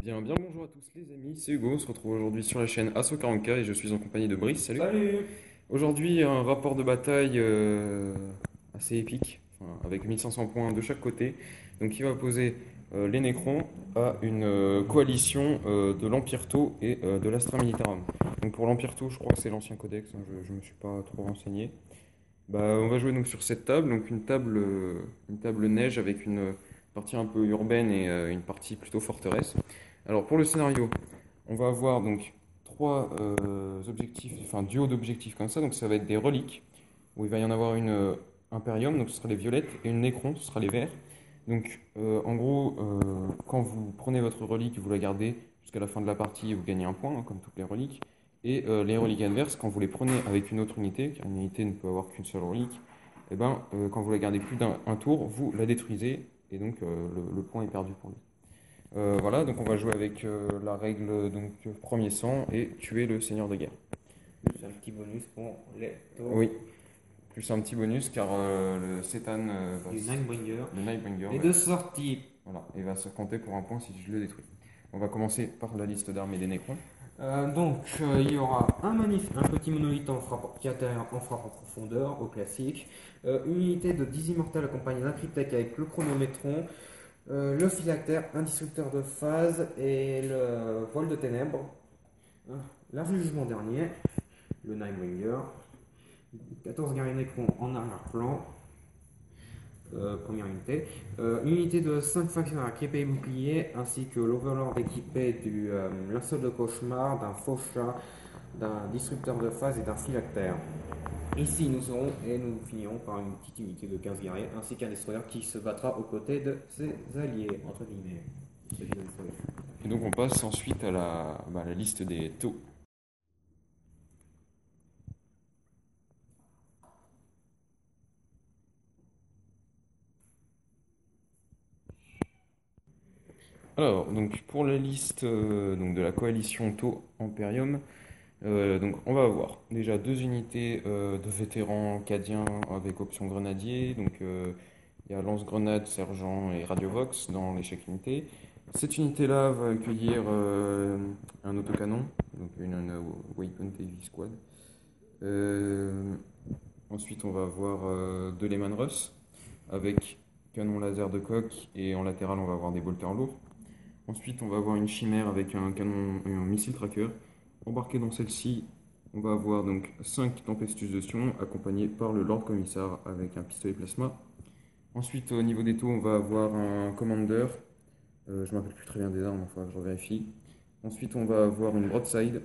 Bien bonjour à tous les amis, c'est Hugo, on se retrouve aujourd'hui sur la chaîne Asso40K et je suis en compagnie de Brice, salut. Salut! Aujourd'hui un rapport de bataille assez épique, avec 1500 points de chaque côté, donc il va opposer les Nécrons à une coalition de l'Empire Tau et de l'Astra Militarum. Donc pour l'Empire Tau, je crois que c'est l'ancien codex, hein, je ne me suis pas trop renseigné. On va jouer donc sur cette table, donc une table neige avec une partie un peu urbaine et une partie plutôt forteresse. Alors pour le scénario, on va avoir donc trois objectifs, enfin duo d'objectifs comme ça. Donc ça va être des reliques, où il va y en avoir une Imperium, donc ce sera les violettes, et une Necron, ce sera les verts. Donc en gros, quand vous prenez votre relique, vous la gardez jusqu'à la fin de la partie, vous gagnez un point, hein, comme toutes les reliques. Et les reliques inverses, quand vous les prenez avec une autre unité, car une unité ne peut avoir qu'une seule relique, et quand vous la gardez plus d'un tour, vous la détruisez, et donc le point est perdu pour lui. Voilà, donc on va jouer avec la règle donc premier sang et tuer le seigneur de guerre. C'est un petit bonus pour les taux Oui, plus un petit bonus car le Cétan du Nightbringer. le Nightbringer, Et ouais, de sortie. voilà, et va se compter pour un point si je le détruis. On va commencer par la liste d'armées des Nécrons. Il y aura un petit monolithe en frappe, qui atterrit en frappe en profondeur, au classique. Une unité de 10 immortels accompagnée d'un cryptech avec le chronométron. Le phylactère, un disrupteur de phase et le voile de ténèbres. Euh, L'arche du jugement dernier, le Nightbringer. 14 guerriers nécrons en arrière-plan. Première unité. Une unité de 5 factionnaires équipés et boucliers, ainsi que l'Overlord équipé du linceul de cauchemar, d'un fauchat, d'un disrupteur de phase et d'un phylactère. Ici, nous serons et nous finirons par une petite unité de 15 guerriers, ainsi qu'un destroyer qui se battra aux côtés de ses alliés, entre guillemets. Et donc on passe ensuite à la liste des taux. Alors, donc pour la liste donc de la coalition Tau Imperium, donc on va avoir déjà deux unités de vétérans cadiens avec option grenadier. Donc il y a lance-grenade, sergent et radiovox dans l'échec unité. Cette unité-là va accueillir un autocanon, donc une Weapon Heavy Squad. Euh, Ensuite on va avoir deux Lehman Russ avec canon laser de coque et en latéral on va avoir des bolters lourds. Ensuite, on va avoir une chimère avec un canon et un missile tracker. Embarqué dans celle-ci, on va avoir donc 5 Tempestus de Sion accompagnés par le Lord Commissar avec un pistolet plasma. Ensuite, au niveau des taux, on va avoir un Commander. Je ne me rappelle plus très bien des armes, il faudra que je revérifie. Ensuite, on va avoir une Broadside.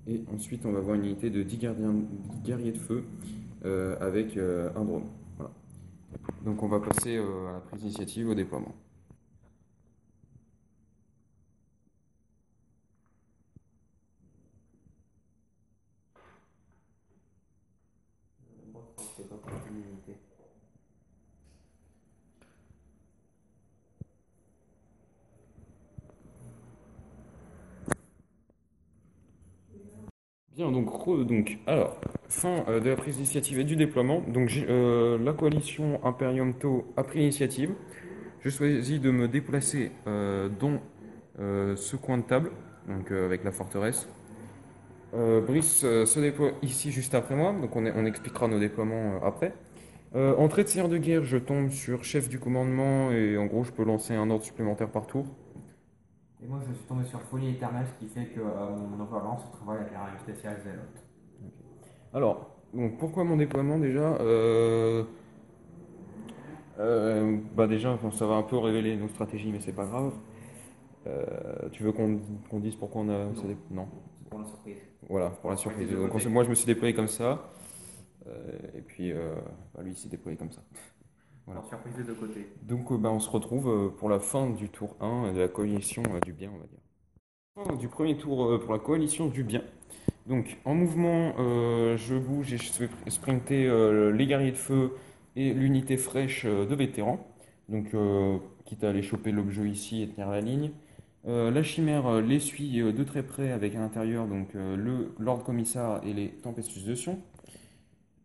Et ensuite, on va avoir une unité de 10 guerriers de feu avec un drone. Voilà. Donc, on va passer à la prise d'initiative au déploiement. C'est pas pour une unité. Bien, alors, fin de la prise d'initiative et du déploiement. Donc, la coalition Imperium Tau a pris l'initiative. Je choisis de me déplacer dans ce coin de table, donc avec la forteresse. Brice se déploie ici juste après moi, donc on expliquera nos déploiements après. Entrée de seigneur de guerre, je tombe sur chef du commandement et en gros, je peux lancer un ordre supplémentaire par tour. Et moi, je suis tombé sur Folie éternelle, ce qui fait que mon overlord se travaille avec la règle spéciale Zealot. Alors, donc pourquoi mon déploiement déjà déjà, bon, ça va un peu révéler nos stratégies, mais c'est pas grave. Tu veux qu'on dise pourquoi on a. Non, Non. c'est pour la surprise. Voilà, pour la Surprise surprise. des deux Donc, côtés. moi, je me suis déployé comme ça. Et puis, lui, il s'est déployé comme ça. Voilà. Pour surprise des deux côtés. Donc, on se retrouve pour la fin du tour 1 de la coalition du bien, on va dire. Fin du premier tour pour la coalition du bien. Donc, en mouvement, je bouge et je fais sprinter les guerriers de feu et l'unité fraîche de vétérans. Donc, quitte à aller choper l'objet ici et tenir la ligne. La chimère les suit de très près avec à l'intérieur donc le Lord Commissar et les Tempestus de Sion.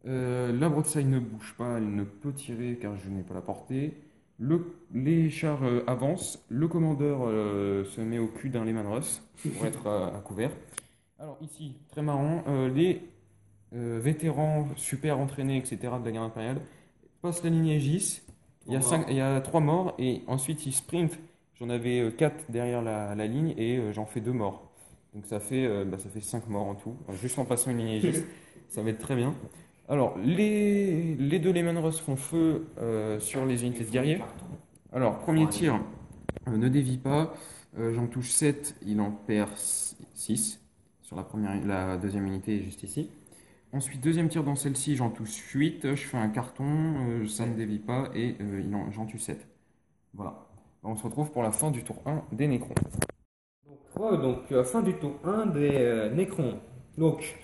La broadside ne bouge pas, elle ne peut tirer car je n'ai pas la portée. Les chars avancent, le commandeur se met au cul d'un Lehman Russ pour être à couvert. Alors ici, très marrant, les vétérans super entraînés, etc. de la guerre impériale passent la ligne Aegis. Il y a 3 morts et ensuite ils sprintent. J'en avais 4 derrière la ligne et j'en fais 2 morts. Donc ça fait 5 morts en tout, juste en passant une ligne Aegis. Ça va être très bien. Alors, les deux Lehman Russ font feu sur les unités de guerriers. Alors, premier tir, ne dévie pas. J'en touche 7, il en perd 6 sur la deuxième unité juste ici. Ensuite, deuxième tir dans celle-ci, j'en touche 8, je fais un carton, ça ne dévie pas et j'en tue 7. Voilà. On se retrouve pour la fin du tour 1 des Nécrons. Fin du tour 1 des Necrons. Donc,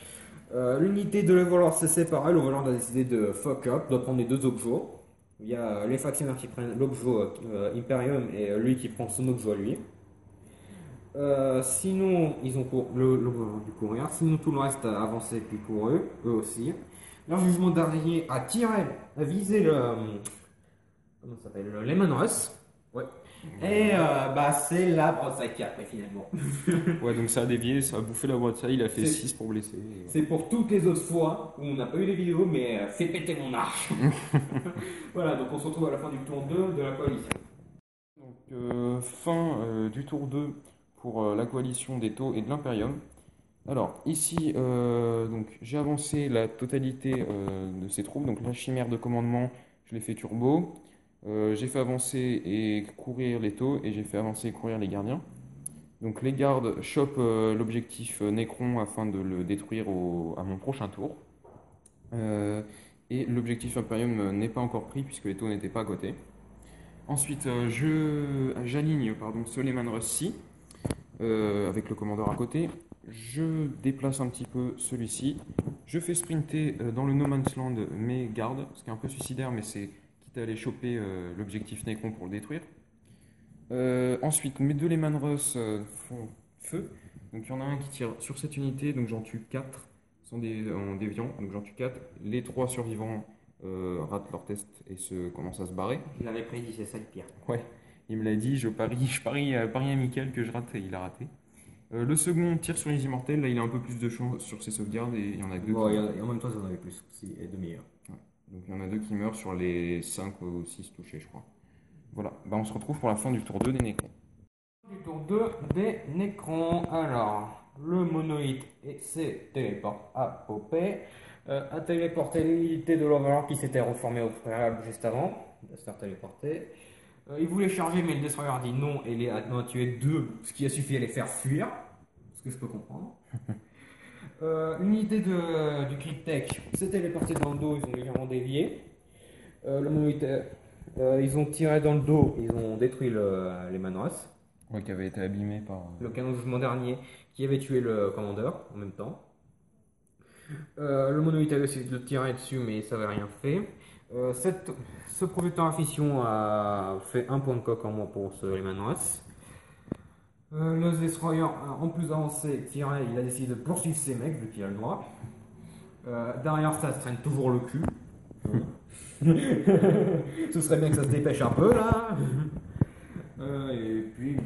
l'unité de l'Overlord s'est séparée. L'Overlord a décidé de fuck up, de prendre les deux Okjo. Il y a les factionnaires qui prennent l'Okjo Imperium et lui qui prend son Okjo à lui. Sinon, ils ont l'Overlord du courir. Sinon, tout le reste a avancé puis couru, eux aussi. Leur jugement dernier a tiré, a visé comment ça s'appelle, le Lehman Russ. Ouais. Et c'est la broadside qui a pris finalement. Ouais, donc ça a dévié, ça a bouffé la broadside, il a fait C'est- 6 pour blesser. C'est pour toutes les autres fois où on n'a pas eu les vidéos, mais fais péter mon arche. Voilà, donc on se retrouve à la fin du tour 2 de la coalition. Donc, fin du tour 2 pour la coalition des Taux et de l'Imperium. Alors, ici, donc, j'ai avancé la totalité de ces troupes. Donc, la chimère de commandement, je l'ai fait turbo. J'ai fait avancer et courir les Taux et j'ai fait avancer et courir les gardiens. Donc, les gardes chopent l'objectif Necron afin de le détruire à mon prochain tour. Euh, et l'objectif Imperium n'est pas encore pris puisque les Taux n'étaient pas à côté. Ensuite, j'aligne ce Lehman Russ-ci avec le commandeur à côté. Je déplace un petit peu celui-ci. Je fais sprinter dans le No Man's Land mes gardes, ce qui est un peu suicidaire, mais c'est quitte à aller choper l'objectif Necron pour le détruire. Ensuite, mes deux Lehman Russ font feu. Donc il y en a un qui tire sur cette unité, donc j'en tue 4 en déviant, donc j'en tue 4. Les 3 survivants ratent leur test et commencent à se barrer. Je l'avais prédit, c'est ça le pire. Ouais, il me l'a dit, je parie amical que je rate et il a raté. Le second tire sur les immortels, là il a un peu plus de chance sur ses sauvegardes et il y en a deux Bon, qui et meurent. en même temps, ça en avait plus aussi, et de meilleurs. Ouais. Donc il y en a deux qui meurent sur les 5 ou 6 touchés, je crois. Voilà, on se retrouve pour la fin du tour 2 des Nécrons. Du tour 2 des Necrons. Alors, le monoïde s'est téléporté à Popée. A téléporté l'unité de l'Overlord qui s'était reformée au préalable juste avant de se faire téléporter. Il voulait charger, mais le Destroyer a dit non et les a tué deux, ce qui a suffi à les faire fuir. Ce que je peux comprendre. L'unité du Cryptech s'est téléportée dans le dos, ils ont légèrement dévié. Le monoïde, ils ont tiré dans le dos, ils ont détruit les Manras. Ouais, qui avait été abîmé par. Le canon de jugement dernier qui avait tué le commandeur en même temps. Le monoïde avait essayé de le tirer dessus, mais ça n'avait rien fait. Ce projecteur à fission a fait un point de coque en moins pour les Manras. Le Destroyer, en plus avancé, tiré, il a décidé de poursuivre ses mecs, vu qu'il a le droit. Derrière ça se traîne toujours le cul. Ce serait bien que ça se dépêche un peu là. Et puis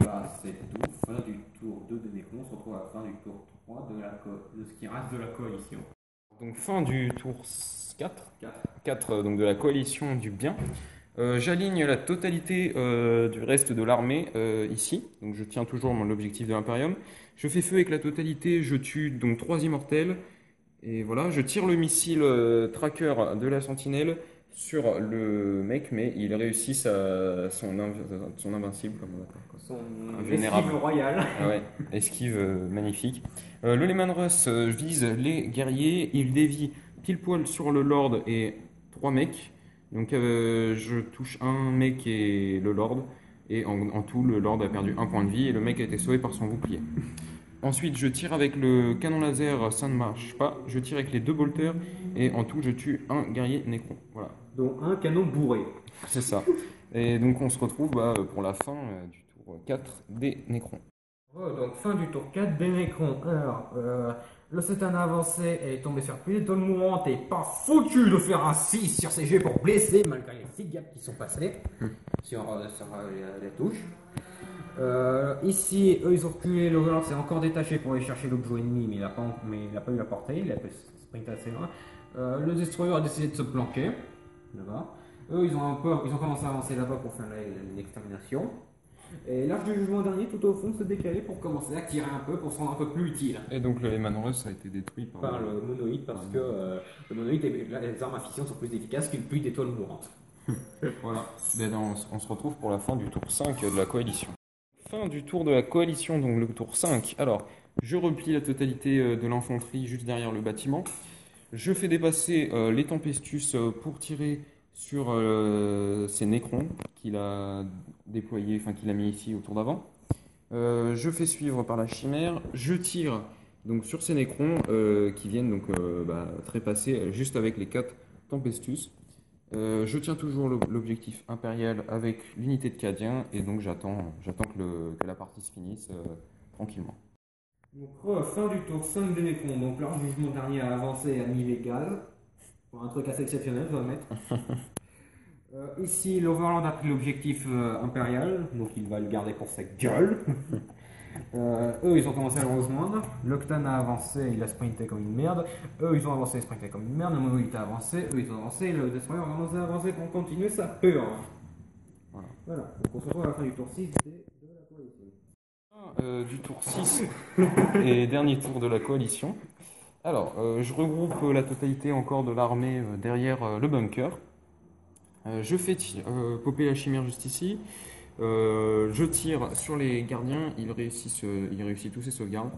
c'est tout. Fin du tour 2 de Necron. On se retrouve à la fin du tour 3 de ce qui reste de la coalition. Donc fin du tour 4 donc de la coalition du bien. J'aligne la totalité du reste de l'armée ici. Donc je tiens toujours l'objectif de l'Imperium. Je fais feu avec la totalité, je tue donc 3 immortels. Et voilà, je tire le missile tracker de la sentinelle sur le mec, mais il réussit son invincible, comme on appelle, quoi. Son Invulnérable. esquive royale. Ah ouais, esquive magnifique. Le Lehman Russ vise les guerriers, il dévie pile poil sur le Lord et 3 mecs. Donc je touche un mec et le Lord, et en tout le Lord a perdu un point de vie et le mec a été sauvé par son bouclier. Ensuite, je tire avec le canon laser, ça ne marche pas. Je tire avec les 2 bolters et en tout, je tue un guerrier Necron. Voilà, Dont un canon bourré. c'est ça. Et donc, on se retrouve pour la fin du tour 4 des Necrons. Donc fin du tour 4 des Necrons. Alors, Le Setan a avancé et est tombé sur une étoile mourante et pas foutu de faire un 6 sur ses jets pour blesser malgré les 6 gaps qui sont passés sur les touches. Ici, eux ils ont reculé, l'Overlord s'est encore détaché pour aller chercher l'objet ennemi, mais il n'a pas eu la portée, il a pu sprinter assez loin. Le Destroyer a décidé de se planquer. D'accord. Eux ils ont commencé à avancer là-bas pour faire l'extermination. Et l'Arche du Jugement dernier, tout au fond, se décalait pour commencer à tirer un peu, pour se rendre un peu plus utile. Et donc le Emanrus a été détruit Par le monoïde, parce que le monoïde, les armes à fission sont plus efficaces qu'une pluie d'étoiles mourantes. Voilà. Ben, on se retrouve pour la fin du tour 5 de la coalition. Fin du tour de la coalition, donc le tour 5. Alors, je replie la totalité de l'infanterie juste derrière le bâtiment. Je fais dépasser les Tempestus pour tirer sur ces Nécrons qu'il a déployés, enfin qu'il a mis ici au tour d'avant. Je fais suivre par la chimère. Je tire donc sur ces Nécrons qui viennent donc trépasser juste avec les 4 Tempestus. Je tiens toujours l'objectif impérial avec l'unité de Cadien et donc j'attends que la partie se finisse tranquillement. Donc, fin du tour 5 des Nécrons. Donc, leur jugement dernier a avancé et a mis les gaz. Pour un truc assez exceptionnel, je dois admettre. Ici, l'Overlord a pris l'objectif impérial, donc il va le garder pour sa gueule. Eux, ils ont commencé à le rejoindre. L'Octane a avancé, il a sprinté comme une merde. Eux, ils ont avancé, ils sprintaient comme une merde. Le Monolith a avancé, eux, ils ont avancé. Le Destroyer a commencé à avancer pour continuer sa peur. Voilà. Donc, on se retrouve à la fin du tour 6 de la coalition. Du tour 6 et dernier tour de la coalition. Alors, je regroupe la totalité encore de l'armée derrière le bunker. Je fais popper la chimère juste ici. Je tire sur les gardiens, ils réussissent tous ces sauvegardes.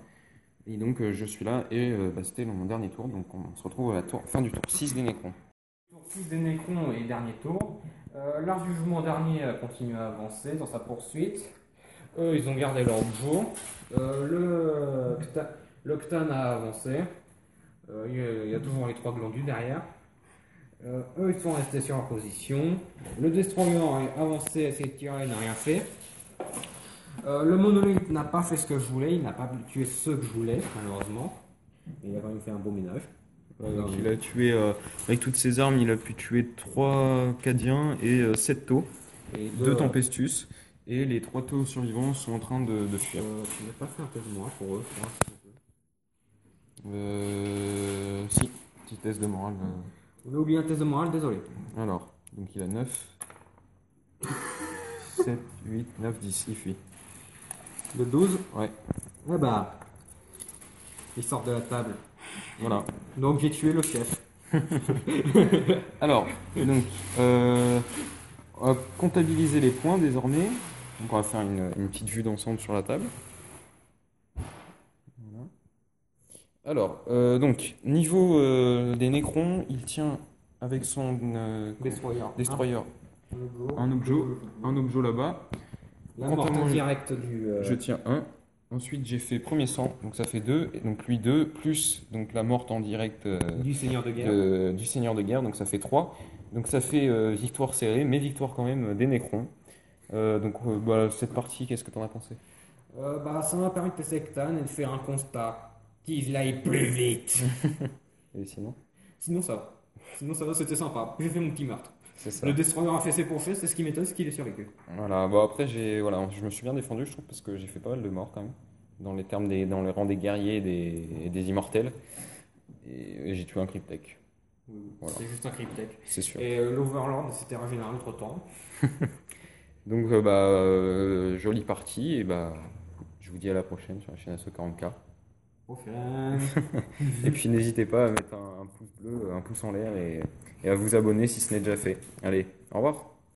Et donc je suis là et c'était mon dernier tour. Donc on se retrouve à la fin du tour 6 des Nécrons. Tour 6 des Nécrons et dernier tour. L'Arche du Jugement dernier a continué à avancer dans sa poursuite. Eux, ils ont gardé leur jour. L'Octane a avancé. Il y a toujours les 3 glandus derrière. Eux, ils sont restés sur leur position. Le Destroyer a avancé, essayé de tirer, il n'a rien fait. Le Monolith n'a pas fait ce que je voulais, il n'a pas tué ceux que je voulais, malheureusement. Mais il a quand même fait un beau ménage. Donc il a tué, avec toutes ses armes, il a pu tuer 3 Cadiens et 7 taux, Et 2 Tempestus. Et les 3 taux survivants sont en train de fuir. Tu n'as pas fait un test de morale pour eux, Si, petit test de morale. On a oublié un test de morale, désolé. Alors, donc il a 9, 7, 8, 9, 10, il fuit. Le 12. Ouais, Eh bah, il sort de la table. voilà. Donc j'ai tué le chef. Alors, donc, on va comptabiliser les points désormais. Donc on va faire une petite vue d'ensemble sur la table. Voilà. Alors, donc, niveau des Nécrons, il tient avec son Destroyer un objet là-bas. La Quant à morte moi, directe du. je tiens 1. Ensuite, j'ai fait premier sang, donc ça fait 2. Et donc lui 2, plus donc la morte en direct Du Seigneur de guerre. du Seigneur de guerre, donc ça fait 3. Donc ça fait victoire serrée, mais victoire quand même des Nécrons. Cette partie, qu'est-ce que t'en as pensé? Ça m'a permis de tester Octane et de faire un constat. Qu'il aille plus vite. Et sinon? Sinon ça va. C'était sympa. J'ai fait mon petit meurtre. C'est ça. Le Destroyer a fait ses pourchets, c'est ce qui m'étonne, c'est qu'il est survécu. Voilà, bon après je me suis bien défendu, je trouve, parce que j'ai fait pas mal de morts quand même, dans les rangs des guerriers et des immortels. Et j'ai tué un Cryptek. Voilà. C'est juste un Cryptek. C'est sûr. Et l'Overlord s'était régénéré entre temps. Donc jolie partie, et je vous dis à la prochaine sur la chaîne ASO40K. Prochaine. Et puis n'hésitez pas à mettre un pouce bleu, un pouce en l'air et à vous abonner si ce n'est déjà fait. Allez, au revoir.